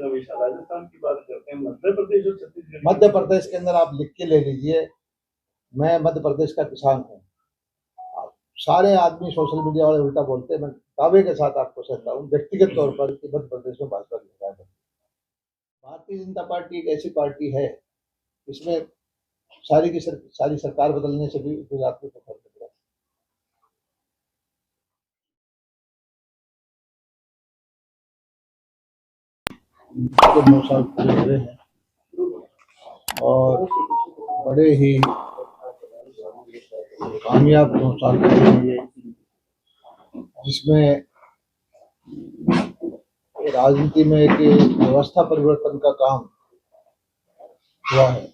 हमेशा राजस्थान की बात करते हैं, मध्य प्रदेश और छत्तीसगढ़। मध्य प्रदेश के अंदर आप लिख के ले लीजिए, मैं मध्य प्रदेश का किसान हूँ। सारे आदमी सोशल मीडिया वाले उल्टा बोलते हैं, मैं दावे के साथ आपको कहता हूँ व्यक्तिगत तौर पर कि मध्य प्रदेश में भाजपा की सरकार है। भारतीय जनता पार्टी एक ऐसी पार्टी है इसमें सारी सरकार बदलने से भी गुजरात में तो फर्क पड़ रहा है। 9 साल पूरे हुए हैं और बड़े ही कामयाब 9 साल हुए, जिसमें राजनीति में एक व्यवस्था परिवर्तन का काम हुआ है।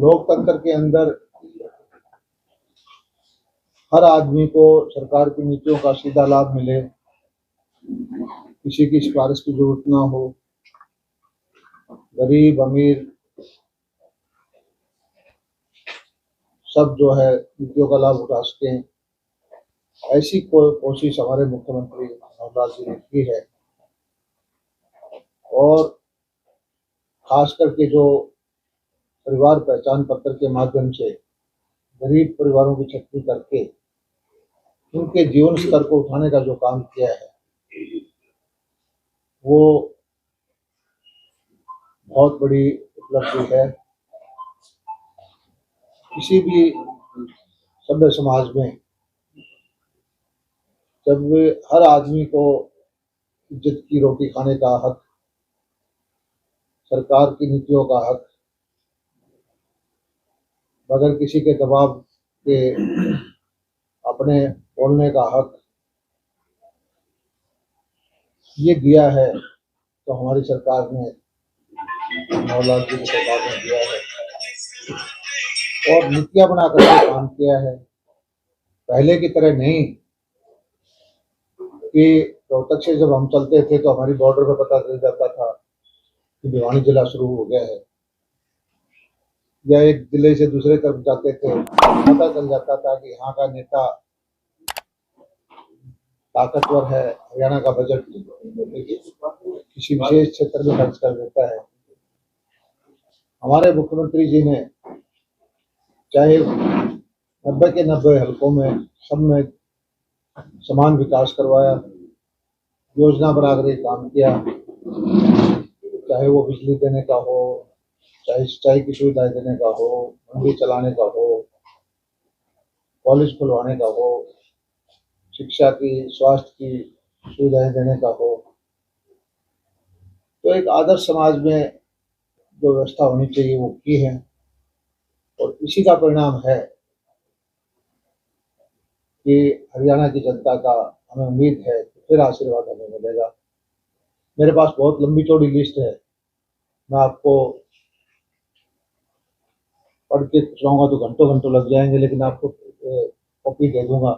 लोकतंत्र के अंदर हर आदमी को सरकार की नीतियों का सीधा लाभ मिले, किसी की सिफारिश की जरूरत ना हो, गरीब अमीर सब जो है नीतियों का लाभ उठा सके, ऐसी कोशिश हमारे मुख्यमंत्री मनोहर लाल जी ने की है। और खास करके जो परिवार पहचान पत्र के माध्यम से गरीब परिवारों की छटनी करके उनके जीवन स्तर को उठाने का जो काम किया है वो बहुत बड़ी उपलब्धि है। किसी भी सभ्य समाज में जब हर आदमी को इज्जत की रोटी खाने का हक, सरकार की नीतियों का हक, बगैर किसी के दबाव के अपने बोलने का हक ये दिया है, तो हमारी सरकार ने, मनोहर लाल जी की सरकार ने दिया है और नीतियां बनाकर के काम किया है। पहले की तरह नहीं कि रोहतक से जब हम चलते थे तो हमारी बॉर्डर पर पता चल जाता था कि भिवानी जिला शुरू हो गया है, या एक जिले से दूसरे तरफ जाते थे पता चल जाता था कि यहाँ का नेता ताकतवर है, हरियाणा का बजट किसी विशेष क्षेत्र में खर्च कर देता है। हमारे मुख्यमंत्री जी ने चाहे 90 के 90 हलकों में सब में समान विकास करवाया, योजना बनाकर काम किया, चाहे वो बिजली देने का हो, चाहे सिंचाई की सुविधाएं देने का हो, मंडी चलाने का हो, कॉलेज खुलवाने का हो, शिक्षा की, स्वास्थ्य की सुविधाएं देने का हो। तो एक आदर्श समाज में जो व्यवस्था होनी चाहिए वो की है और इसी का परिणाम है कि हरियाणा की जनता का हमें उम्मीद है कि फिर आशीर्वाद हमें मिलेगा। मेरे पास बहुत लंबी चौड़ी लिस्ट है, मैं आपको पढ़ के सुनाऊंगा तो घंटों घंटों लग जाएंगे, लेकिन आपको कॉपी दे दूंगा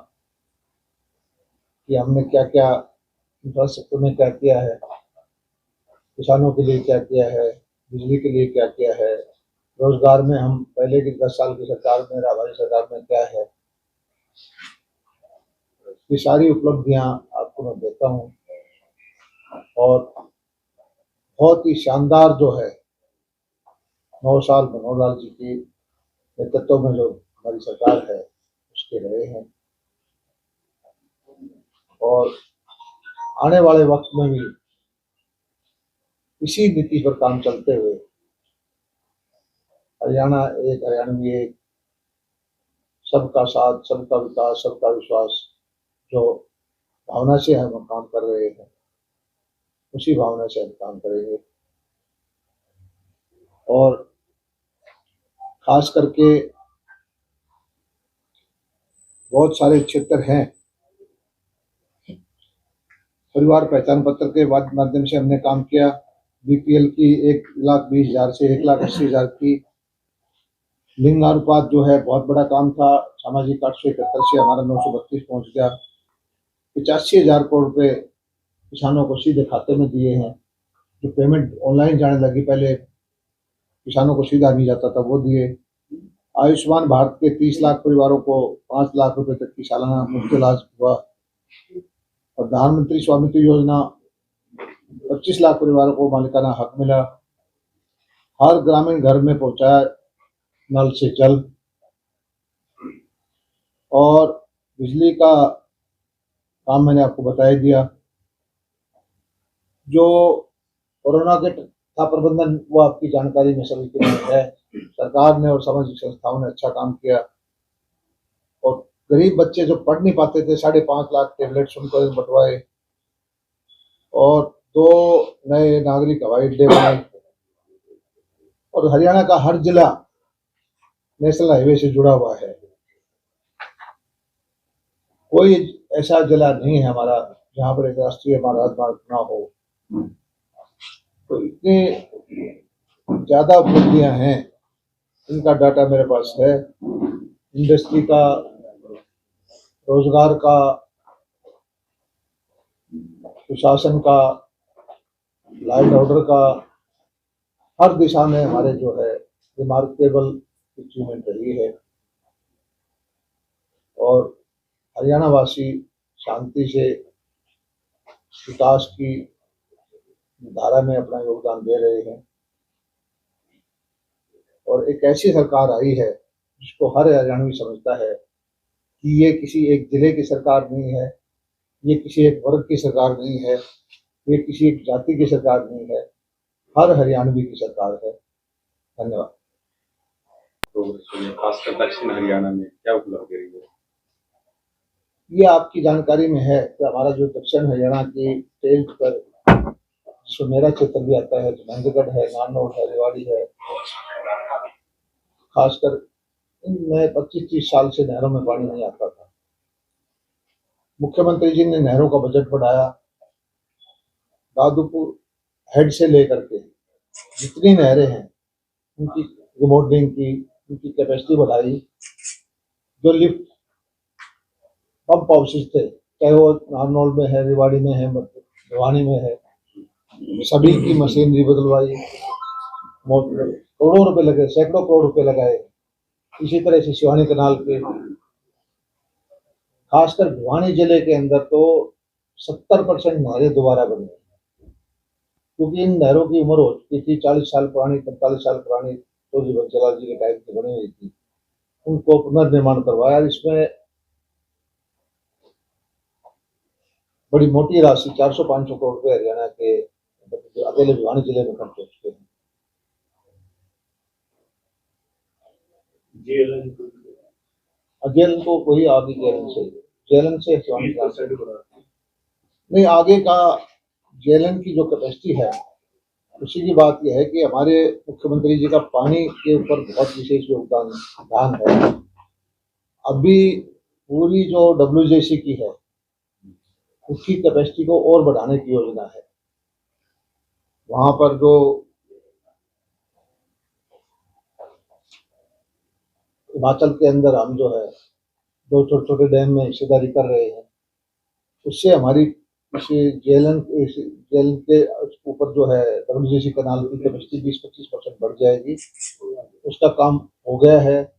कि हमने क्या क्या इंफ्रास्ट्रक्चर में क्या किया है, किसानों के लिए क्या किया है, बिजली के लिए क्या किया है, रोजगार में हम पहले की 10 साल की सरकार में, हमारी सरकार में क्या है, ये सारी उपलब्धियां आपको मैं देता हूं। और बहुत ही शानदार जो है 9 साल मनोहर लाल जी के नेतृत्व में जो हमारी सरकार है उसके रहे हैं और आने वाले वक्त में भी इसी नीति पर काम चलते हुए हरियाणवी एक, सबका साथ, सबका विकास, सबका विश्वास जो भावना से हम काम कर रहे हैं उसी भावना से हम काम करेंगे। और खास करके बहुत सारे क्षेत्र हैं, परिवार पहचान पत्र के माध्यम से हमने काम किया। बीपीएल की 1,20,000 से 1,80,000 की, लिंगानुपात जो है बहुत बड़ा काम था, सामाजिक 871 से हमारा 932 पहुंच गया। 85,000 करोड़ रुपए किसानों को सीधे खाते में दिए हैं, जो पेमेंट ऑनलाइन जाने लगी, पहले किसानों को सीधा नहीं जाता था, वो दिए। आयुष्मान भारत के 30 लाख परिवारों को 5 लाख रुपए तक की सालाना मुफ्त इलाज हुआ। प्रधानमंत्री स्वामित्व योजना 25 लाख परिवारों को मालिकाना हक मिला। हर ग्रामीण घर में पहुंचाया नल से जल, और बिजली का काम मैंने आपको बता ही दिया। जो कोरोना के था प्रबंधन, वो आपकी जानकारी में सभी के लिए है। सरकार ने और सामाजिक संस्थाओं ने अच्छा काम किया, और गरीब बच्चे जो पढ़ नहीं पाते थे 5.5 लाख टेबलेट्स उनको बंटवाए, और 2 नए नागरिक हवाई अड्डे बनाए, और हरियाणा का हर जिला नेशनल हाईवे से जुड़ा हुआ है। कोई ऐसा जिला नहीं है हमारा जहां पर एक राष्ट्रीय राजमार्ग ना हो। तो इतने ज्यादा उपलब्धियां हैं, इनका डाटा मेरे पास है। इंडस्ट्री का, रोजगार का, सुशासन का, लॉ एंड ऑर्डर का, हर दिशा में हमारे जो है रिमार्केबल अचीवमेंट रही है। और हरियाणा वासी शांति से विकास की धारा में अपना योगदान दे रहे हैं, और एक ऐसी सरकार आई है जिसको हर हरियाणवी समझता है कि ये किसी एक जिले की सरकार नहीं है, ये किसी एक वर्ग की सरकार नहीं है, ये किसी एक जाति की सरकार नहीं है, हर हरियाणवी की सरकार है। धन्यवाद। खासकर दक्षिण हरियाणा में क्या उपलब्धि रही है? ये आपकी जानकारी में है कि हमारा जो दक्षिण हरियाणा की टेल्ट पर, जिसमें मेरा क्षेत्र भी आता है, तो महेंद्रगढ़ है, नारनौल है, रेवाड़ी है, खासकर इनमें 25-30 साल से नहरों में पानी नहीं आता था। मुख्यमंत्री जी ने नहरों का बजट बढ़ाया। दादूपुर हेड से लेकर के जितनी नहरें हैं उनकी रिमोडलिंग की, उनकी कैपेसिटी बढ़ाई। जो लिफ्ट पंप हाउसेज थे, चाहे वो नारनौल में है, रेवाड़ी में है, भिवानी में है, सभी की मशीनरी बदलवाई। करोड़ों रुपए लगे, सैकड़ों करोड़ रुपए लगाए। इसी तरह से शिवानी कनाल के, खासकर भिवानी जिले के अंदर तो 70% नहरें दोबारा बनी, क्योंकि इन नहरों की उम्र हो चुकी थी, 40 साल पुरानी, 45 साल पुरानी, चौधरी बंसीलाल जी के टाइम की बनी हुई थी। उनको पुनर्निर्माण करवाया। इसमें बड़ी मोटी राशि 400-500 करोड़ रुपए हरियाणा के अकेले भिवानी जिले में खर्च हो चुके हैं। जेएलएन को वही आगे जेएलएन से नहीं, आगे का जेएलएन की जो कैपेसिटी है, उसी की बात यह है कि हमारे मुख्यमंत्री जी का पानी के ऊपर बहुत विशेष योगदान है। अभी पूरी जो WJC की है, उसकी कैपेसिटी को और बढ़ाने की योजना है। वहां पर जो हिमाचल के अंदर हम जो है 2 छोटे छोटे डैम में हिस्सेदारी कर रहे हैं, उससे हमारी जेएलएन के ऊपर जो है WJC कनाल की कैपेसिटी 20-25% बढ़ जाएगी। उसका काम हो गया है,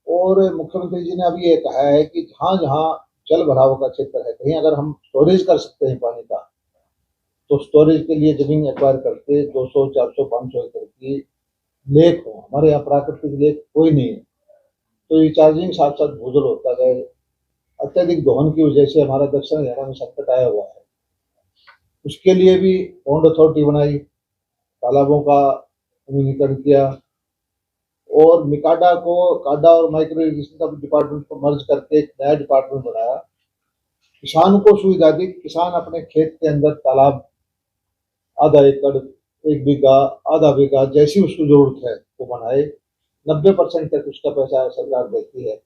और मुख्यमंत्री जी ने अभी ये कहा है कि जहाँ जहाँ जल भराव का क्षेत्र है, कहीं अगर हम स्टोरेज कर सकते हैं पानी का, तो स्टोरेज के लिए जमीन एक्वायर करके 200, 400, 500 एकड़ की लेक हो। हमारे यहाँ प्राकृतिक लेक कोई नहीं है, तो रिचार्जिंग साथ साथ भूजल होता गया। अत्यधिक दोहन की वजह से हमारा दक्षिण हरियाणा में संकट आया हुआ है। उसके लिए भी पौंड अथॉरिटी बनाई, तालाबों का नवीनीकरण किया, और मिकाडा और माइक्रो इरिगेशन का डिपार्टमेंट को मर्ज करके एक नया डिपार्टमेंट बनाया। किसान को सुविधा दी, किसान अपने खेत के अंदर तालाब आधा एकड़, 1 बीघा, आधा बीघा, जैसी उसको जरूरत है वो बनाए। 90% तक उसका पैसा सरकार देती है,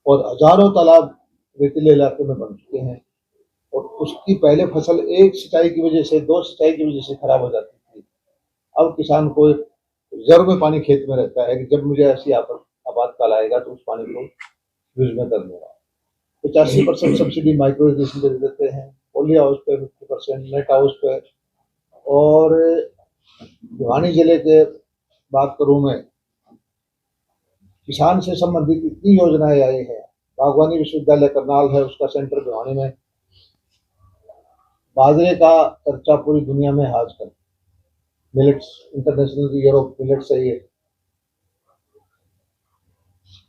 और हजारों तालाब रेतीले इलाके में बन चुके हैं। और उसकी पहले फसल एक सिंचाई की वजह से, 2 सिंचाई की वजह से खराब हो जाती थी। अब किसान को रिजर्व में पानी खेत में रहता है कि जब मुझे ऐसी आपातकाल आएगा तो उस पानी को यूज में कर दूंगा। 85% सब्सिडी माइक्रो इरिगेशन पे देते हैं, पोली हाउस पे 50%, नेट हाउस पे। और भिवानी जिले के बात करूं मैं, किसान से संबंधित इतनी योजनाएं आई है। बागवानी विश्वविद्यालय करनाल है, उसका सेंटर भिवानी में बाजरे का चर्चा पूरी दुनिया में है आजकल। Millets international year of millets है ये।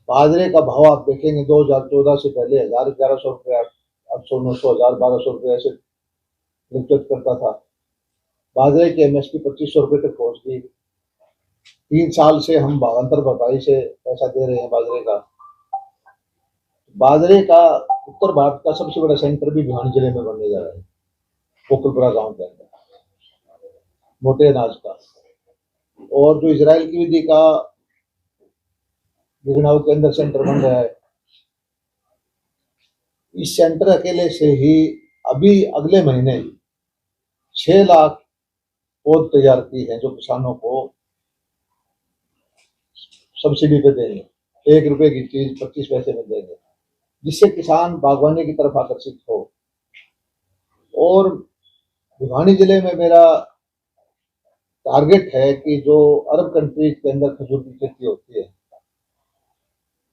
बाजरे का भाव आप देखेंगे 2014 से पहले 1000-1100 रुपये, 800, 900, 1000, 1200 रुपये ऐसे फ्लक्चुएट करता था। बाजरे की एमएसपी 2500 रुपये तक पहुंच गई। 3 साल से हम भावांतर भरपाई से पैसा दे रहे हैं बाजरे का। बाजरे का उत्तर भारत का सबसे बड़ा सेंटर भी भिवानी जिले में बनने जा रहा है, कोकलपुरा गांव के अंदर, मोटे अनाज का। और जो इजराइल की विधि का बिगनाऊ के अंदर सेंटर बन रहा है, इस सेंटर अकेले से ही अभी अगले महीने 6 लाख पौध तैयार की है, जो किसानों को सब्सिडी पे देंगे। 1 रुपए की चीज 25 पैसे में देंगे, जिससे किसान बागवानी की तरफ आकर्षित हो। और भिवानी जिले में मेरा टारगेट है कि जो अरब कंट्रीज के अंदर खजूर की खेती होती है,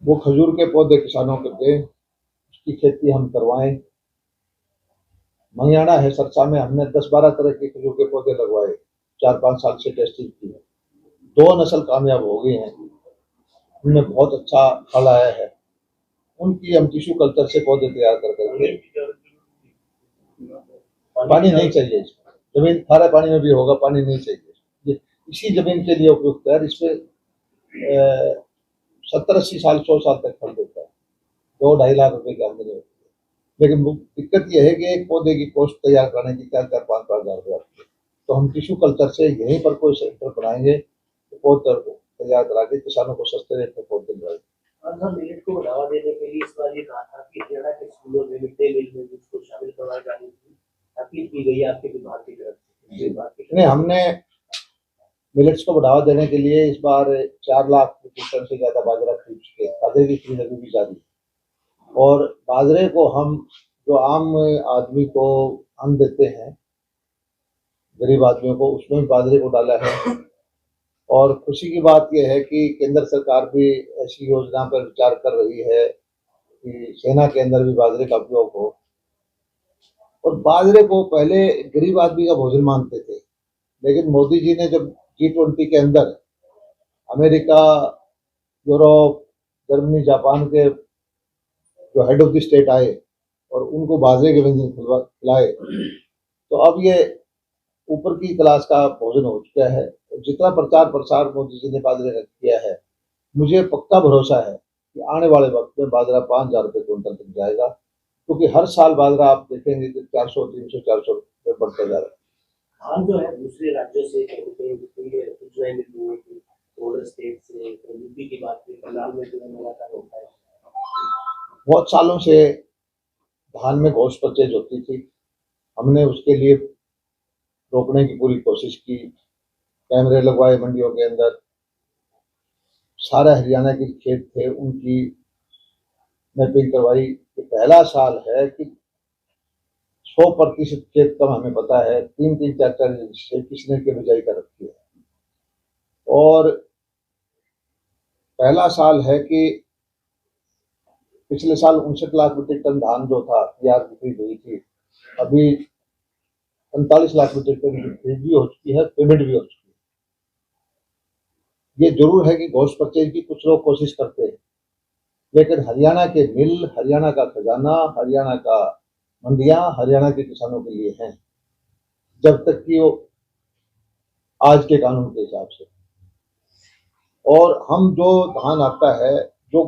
वो खजूर के पौधे किसानों को दें, उसकी खेती हम करवाएं। मंगियाना है सरसा में, हमने 10-12 तरह के खजूर के पौधे लगवाए, 4-5 साल से टेस्टिंग की है। 2 नस्ल कामयाब हो गई हैं, उनमें बहुत अच्छा फल आया है। उनकी हम टिश्यू कल्चर से पौधे तैयार कर करके, पानी नहीं चाहिए इसमें, जमीन खारे पानी में भी होगा, पानी नहीं चाहिए। ये इसी जमीन के लिए उपयुक्त है। इसमें 70-80 साल 100 साल तक फल देता है। 2-2.5 लाख रुपए की आमदनी होती है। लेकिन दिक्कत यह है कि एक पौधे की कॉस्ट तैयार करने की 4-5 हजार रुपये आती है। तो हम टिश्यू कल्चर से यहीं पर कोई सेंटर बनाएंगे, तो पौधे तैयार करा के किसानों को सस्ते रेट में पौधे दिलवाएंगे। हम मिलेट को बढ़ावा देने के लिए इस बार ये कहा था कि हरियाणा के स्कूलों में मिड डे मील में इसको शामिल करवाए जाने की अपील की गई आपके विभाग की तरफ से। नहीं, हमने मिलेट्स को बढ़ावा देने के लिए इस बार 4 लाख मीट्रिक टन से ज्यादा बाजरा खरीद चुके हैं। बाजरे की खरीद अभी भी जारी है। और बाजरे को हम जो आम आदमी को अन्न देते हैं, गरीब आदमियों को, उसमें भी बाजरे को डाला है। और खुशी की बात यह है कि केंद्र सरकार भी ऐसी योजना पर विचार कर रही है कि सेना के अंदर भी बाजरे का उपयोग हो। और बाजरे को पहले गरीब आदमी का भोजन मानते थे, लेकिन मोदी जी ने जब G20 के अंदर अमेरिका, यूरोप, जर्मनी, जापान के जो हेड ऑफ द स्टेट आए और उनको बाजरे के व्यंजन खिलाए, तो अब ये ऊपर की क्लास का भोजन हो चुका है। जितना प्रचार प्रसार मोदी जी ने बाजरे का किया है, मुझे पक्का भरोसा है कि आने वाले वक्त में बाजरा 5000 रुपये क्विंटल तक जाएगा, क्योंकि हर साल बाजरा आप देखेंगे कि 400, 300, 400 रुपये बढ़ता जा रहा है। धान जो है दूसरे राज्यों से स्टेट से यूपी की बात करें, बंगाल में जो है लगातार होता है। बहुत सालों से धान में घोष परचेज होती थी, हमने उसके लिए रोकने की पूरी कोशिश की। कैमरे लगवाए मंडियों के अंदर, सारे हरियाणा के खेत थे, उनकी मैपिंग करवाई। कि पहला साल है कि 100% खेत कम, हमें पता है 3-3, 4-4 से किसने की बिजाई कर रखी है। और पहला साल है कि पिछले साल 59 लाख मीट्रिक टन धान जो था तैयार बिक्री हुई थी, अभी 45 लाख मीट्रिक टन की खरीद भी हो चुकी है, पेमेंट भी हो चुकी है। ये जरूर है कि घोष परचेज की कुछ लोग कोशिश करते हैं, लेकिन हरियाणा के मिल, हरियाणा का खजाना, हरियाणा का मंडियां हरियाणा के किसानों के लिए हैं, जब तक कि वो आज के कानून के हिसाब से। और हम जो धान आता है, जो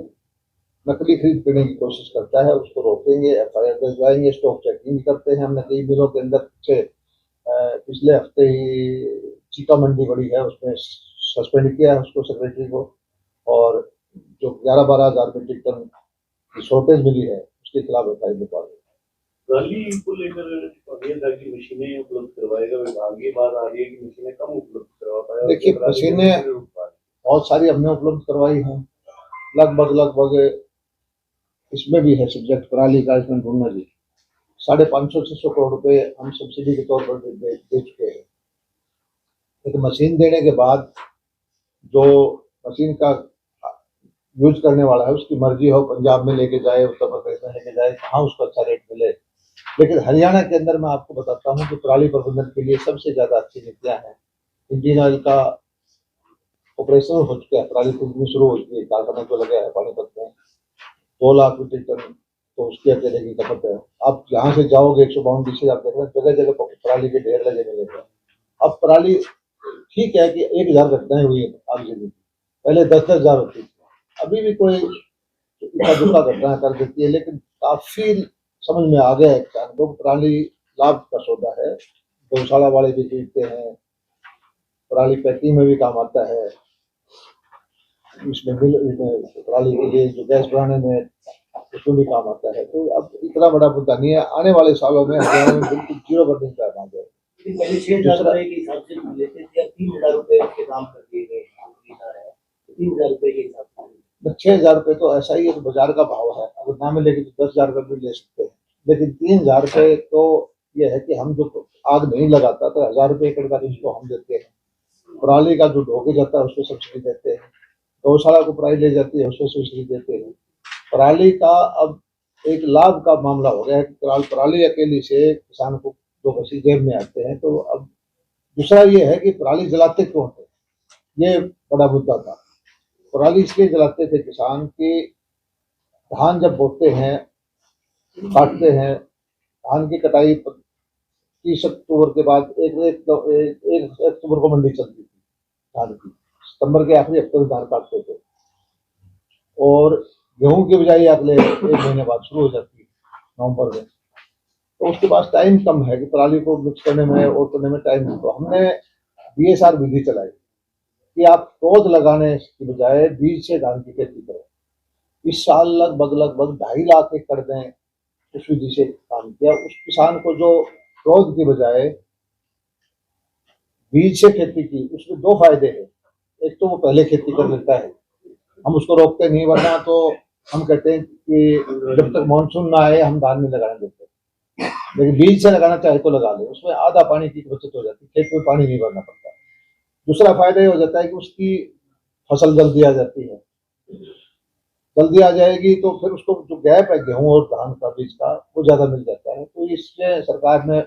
नकली खरीद करने की कोशिश करता है, उसको रोकेंगे, FIR दर्जवाएंगे, स्टॉक चेकिंग करते हैं। हमने कई मिलों के अंदर पिछले हफ्ते ही चीका मंडी बड़ी है, उसमें सस्पेंड किया है उसको, सेक्रेटरी को। और जो 11-12 हजार मीट्रिक टन की शॉर्टेज मिली है, उसके खिलाफ FIR निकाल दी। रैली को लेकर की मशीनें उपलब्ध करवाएगा विभाग, ये बात आ रही है कि मशीनें कम उपलब्ध करवा पाया। देखिए, मशीनें बहुत सारी हमने उपलब्ध करवाई हैं, लगभग इसमें भी है सब्जेक्ट पराली का, इसमें ढूंढना जी 550-600 करोड़ रुपए हम सब्सिडी के तौर पर दे चुके हैं। एक मशीन देने के बाद जो मशीन का यूज करने वाला है, उसकी मर्जी हो, पंजाब में लेके जाए, उत्तर प्रदेश में लेके जाए, कहाँ उसको अच्छा रेट मिले, लेकिन हरियाणा के अंदर मैं आपको बताता हूँ कि पराली प्रबंधन के लिए सबसे ज्यादा अच्छी नीतियां हैं। इंडियन ऑयल का ऑपरेशन हो चुका है, पराली प्रबंधन शुरू हो चुकी है, कारखाना तो लगा है पानीपत में, 2 लाख मीट्रिक टन तो उसके अकेले की खपत है। आप यहाँ से जाओगे 152 से आप देख रहे हैं जगह जगह पराली के ढेर लगे मिलेंगे। अब पराली ठीक है कि 1000 घटनाएं हुई है आग जली, पहले 10,000 होती थी, अभी भी कोई इक्का दुक्का घटना कर देती है, लेकिन काफी समझ में आ गया है किसान को पराली लाभ का सौदा है। गौशाला वाले भी खरीदते हैं, पराली पैकिंग में भी काम आता है, इसमें पराली के लिए जो गैस बनाने में उसमें भी काम आता है। तो अब इतना बड़ा मुद्दा नहीं है, आने वाले सालों में हरियाणा में बिल्कुल 0 बर्निंग का काम है। पहले 6,000 रुपए के हिसाब से लेते थे, अब 3,000 रुपए के दाम कर दिए गए, 3,000 रुपए के हिसाब से। 6,000 रुपये तो ऐसा ही है कि बाजार का भाव है, अगर ना मिलेगी तो 10,000 रुपये भी ले सकते हैं, लेकिन 3,000 रुपये तो ये है कि हम जो आग नहीं लगाता तो 1,000 रुपये एकड़ का जिसको हम देते हैं, पराली का जो ढोके जाता है उसको सब्सिडी देते हैं, गौशाला को पराली ले जाती है उसको सब्सिडी देते हैं। पराली का अब एक लाभ का मामला हो गया है, पराली अकेली से किसान को 2 पैसे जेब में आते हैं। तो अब दूसरा ये है कि पराली जलाते क्यों थे, ये बड़ा मुद्दा था। पराली इसलिए जलाते थे किसान कि धान जब बोते हैं, काटते हैं, धान की कटाई 30 अक्टूबर के बाद एक अक्टूबर को मंडी चलती थी धान की, सितंबर के आखिरी हफ्ते में धान काटते थे, और गेहूं की बिजाई अगले 1 महीने बाद शुरू हो जाती है नवंबर में। तो उसके पास टाइम कम है कि पराली को मिक्स करने में और करने में टाइम। तो हमने BSR विधि चलाई कि आप पौध लगाने की बजाय बीज से धान की खेती करें। इस साल लगभग 2.5 लाख एकड़ में उस विधि से काम किया। उस किसान को जो पौध की बजाय बीज से खेती की, उसमें 2 फायदे हैं। एक तो वो पहले खेती कर लेता है, हम उसको रोकते नहीं, वरना तो हम कहते हैं कि जब तक मानसून ना आए हम धान नहीं लगाने देते, लेकिन बीज से लगाना चाहे तो लगा ले, उसमें आधा पानी की बचत हो जाती है, खेत में पानी नहीं भरना पड़ता। दूसरा फायदा ये हो जाता है कि उसकी फसल जल्दी आ जाती है, जल्दी आ जाएगी तो फिर उसको जो गैप है गेहूं और धान का बीज का वो ज्यादा मिल जाता है। तो इससे सरकार ने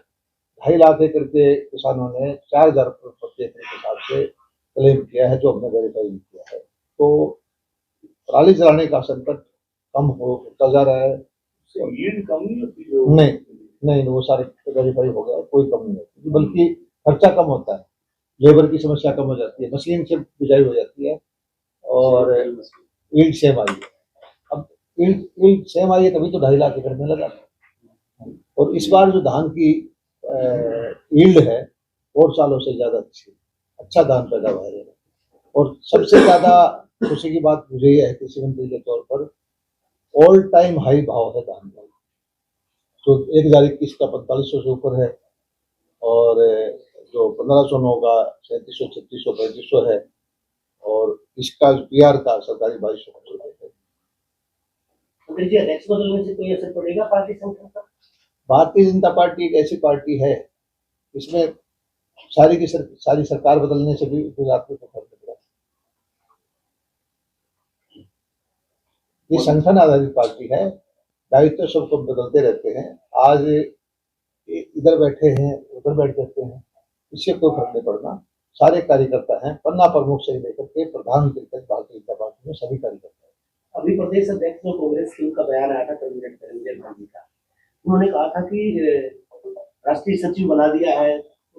2.5 लाख एकड़ के किसानों ने 4,000 रुपये प्रति एकड़ के हिसाब से क्लेम किया है, जो हमने वेरीफाई किया है। तो पराली जलाने का संकट कम होता जा रहा है। यील्ड कम नहीं होती नहीं, वो सारे वेरीफाई हो गया, कोई कम नहीं होती, बल्कि खर्चा कम होता है, लेबर की समस्या कम हो जाती है, मशीन से बिजाई हो जाती है, और ईल्ड सेम आई है। अब ईल्ड सेम आई है तभी तो 2.5 लाख एकड़ में लगा। और इस बार जो धान की ईल्ड है और सालों से ज्यादा अच्छा धान पैदा हुआ है। और सबसे ज्यादा खुशी की बात मुझे यह है कृषि मंत्री के तौर पर, ऑल टाइम हाई भाव है धान का, तो 1021 का 4500 से ऊपर है, और जो 1509 का 3700, 3600, 3500 है, और इसका PR का सरकारी 2200 है। अध्यक्ष बदलने से कोई असर पड़ेगा पार्टी संगठन पर? भारतीय जनता पार्टी एक ऐसी पार्टी है, इसमें सारी सरकार बदलने से भी गुजरात में तो फर्क पड़ेगा। ये संगठन आधारित पार्टी है, दायित्व सबको बदलते रहते हैं, आज इधर बैठे हैं उधर बैठ जाते हैं, इससे कोई फर्क नहीं पड़ना। सारे कार्यकर्ता हैं, पन्ना प्रमुख से लेकर के प्रधानमंत्री तक भारतीय जनता पार्टी में सभी कार्यकर्ता हैं। अभी प्रदेश अध्यक्ष और कांग्रेस की उनका बयान आया था कन्वीनर गांधी का, उन्होंने कहा था कि राष्ट्रीय सचिव बना दिया है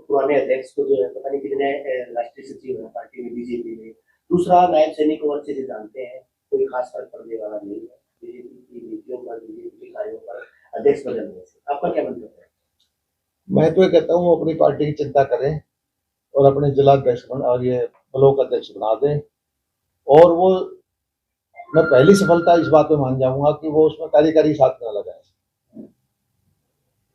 पुराने अध्यक्ष को, जो है पता नहीं कितने राष्ट्रीय सचिव है पार्टी में, बीजेपी में। दूसरा, नायब सैनिक को अच्छे से जानते हैं, कोई खास फर्क पड़ने वाला नहीं है बीजेपी की नीतियों पर, बीजेपी के कार्यों पर अध्यक्ष बदलने से। आपका क्या मंतव्य है? मैं तो ये कहता हूँ अपनी पार्टी की चिंता करें और अपने जिला अध्यक्ष और ये ब्लॉक अध्यक्ष बना दें, और वो मैं पहली सफलता इस बात में मान जाऊंगा कि वो उसमें कार्यकारी साथ न लगाए।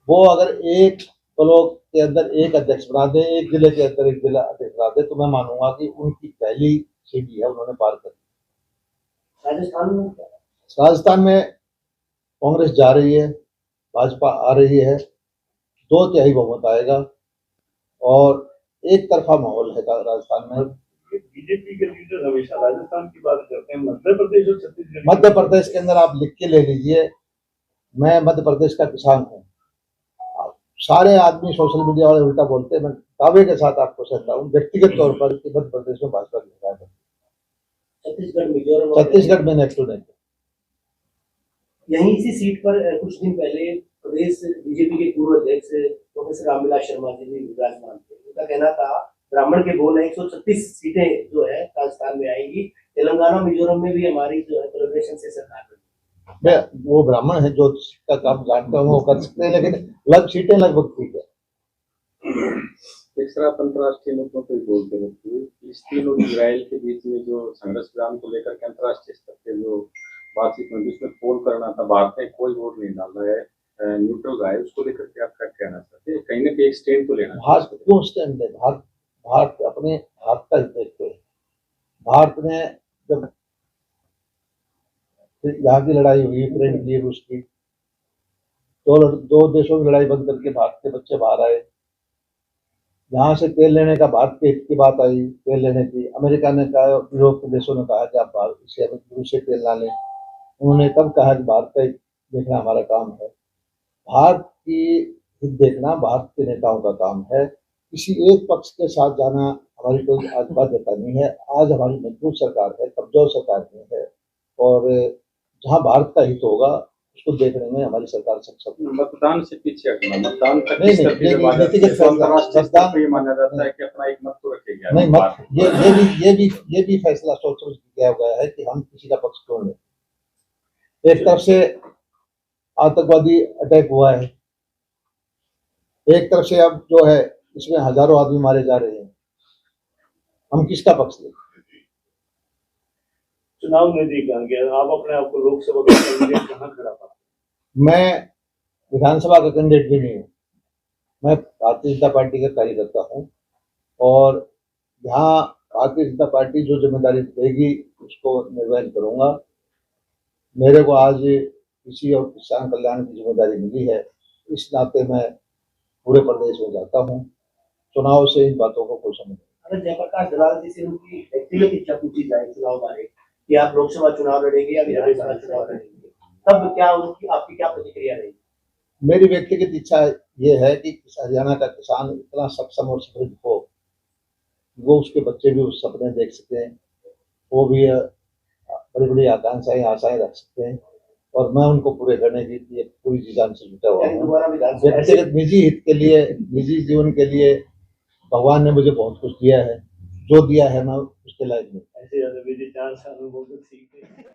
वो अगर एक ब्लॉक के अंदर एक अध्यक्ष बना दे, एक जिले के अंदर एक जिला अध्यक्ष बना दे, तो मैं मानूंगा कि उनकी पहली सीढ़ी है उन्होंने पार कर दी। राजस्थान में कांग्रेस जा रही है, भाजपा आ रही है, 2/3 बहुमत आएगा, और एक तरफा माहौल है राजस्थान में। बीजेपी के लीडर हमेशा राजस्थान की बात करते हैं, मध्य प्रदेश और छत्तीसगढ़। मध्य प्रदेश के अंदर आप लिख के ले लीजिए, मैं मध्य प्रदेश का किसान हूँ, सारे आदमी सोशल मीडिया वाले उल्टा बोलते हैं। मैं दावे के साथ आपको कहता हूँ व्यक्तिगत तौर पर कि मध्य प्रदेश में भाजपा की सरकार है। छत्तीसगढ़ मिजोरम और छत्तीसगढ़ में नेक्स्ट टू नेक्स्ट। यहीं इसी सीट पर कुछ दिन पहले प्रदेश बीजेपी के पूर्व अध्यक्ष प्रोफेसर रामविलास शर्मा जी भी विराजमान थे। उनका कहना था ब्राह्मण के बोल है 136 सीटें जो है राजस्थान में आएंगी, तेलंगाना मिजोरम में भी हमारी जो है कोलैबोरेशन से सरकार बनेगी। वो ब्राह्मण है जो का काम जानता हूँ वो कर सकते हैं, लेकिन सीटें लगभग ठीक है। एक तरफ अंतर्राष्ट्रीय मुद्दों पर बोलते रहते हैं, फिलिस्तीन और इजराइल के बीच में जो संघर्ष विराम को लेकर के अंतर्राष्ट्रीय स्तर पे जो बातचीत में जिसमें पोल करना था, भारत ने कोई वोट नहीं डाला है, न्यूट्रल रहा है, उसको लेकर के आप क्या कहना चाहते हैं? कहीं ना कहीं एक स्टैंड तो लेना भारत क्यों स्टैंड है? भारत अपने भारत का हित देखते हैं। भारत ने जब यहाँ की लड़ाई हुई यूक्रेन की रूस की, दो देशों की लड़ाई बंद करके भारत के बच्चे बाहर आए। यहाँ से तेल लेने का भारत के हित की बात आई, तेल लेने की। अमेरिका ने कहा, यूरोप के देशों ने कहा कि आप रूस से तेल ना लें। उन्होंने तब कहा कि भारत का हित देखना हमारा काम है। भारत की हित देखना भारत के नेताओं का काम है। किसी एक पक्ष के साथ जाना हमारी कोई आज बाध्यता नहीं है। आज हमारी मजबूत सरकार है, कमजोर सरकार नहीं है, और जहाँ भारत का हित होगा उसको देखने में हमारी सरकार सक्षम है। मतदान से पीछे हटना, मतदान तक नहीं, किस नहीं, तरह ये से बात नीतिगत है? फैसला, अंतर्राष्ट्रीय स्तर मतदान- पर ये माना जाता है कि अपना एक मत तो रखेगा। नहीं, मत ये भी फैसला सोच समझ के किया गया है कि हम किसी का पक्ष क्यों लें। एक तरफ से आतंकवादी अटैक हुआ है, एक तरफ से अब जो है इसमें हजारों आदमी मारे जा रहे हैं, हम किसका पक्ष लें? चुनाव नजदीक आ गया, आप अपने आप को लोकसभा का कैंडिडेट कहाँ खड़ा पाते? मैं विधानसभा का कैंडिडेट भी नहीं हूँ। मैं भारतीय जनता पार्टी का कार्यकर्ता हूँ, और यहाँ भारतीय जनता पार्टी जो जिम्मेदारी देगी उसको निर्वहन करूँगा। मेरे को आज कृषि और किसान कल्याण की जिम्मेदारी मिली है, इस नाते मैं पूरे प्रदेश में जाता हूँ। चुनाव से इन बातों को कोई समझ नहीं। अगर जयप्रकाश दलाल जी से उनकी व्यक्तिगत इच्छा पूछी जाए चुनाव बारे कि आप लोकसभा चुनाव लड़ेंगे या विधानसभा चुनाव लड़ेंगे, तब क्या उनकी आपकी क्या प्रतिक्रिया रहेगी? मेरी व्यक्तिगत इच्छा ये है कि हरियाणा का किसान इतना सक्षम और समृद्ध हो, वो उसके बच्चे भी उस सपने देख सकते हैं, वो भी बड़ी बड़ी आकांक्षाएं आशाएं रख सकते हैं, और मैं उनको पूरे करने के लिए पूरी जी जान से जुटा हुआ हूँ। दोबारा विधानसभा व्यक्तिगत निजी हित के लिए, निजी जीवन के लिए भगवान ने मुझे बहुत कुछ दिया है, जो दिया है मैं उसके लायक नहीं। ऐसे ज्यादा विधि 4 साल में बहुत सीखते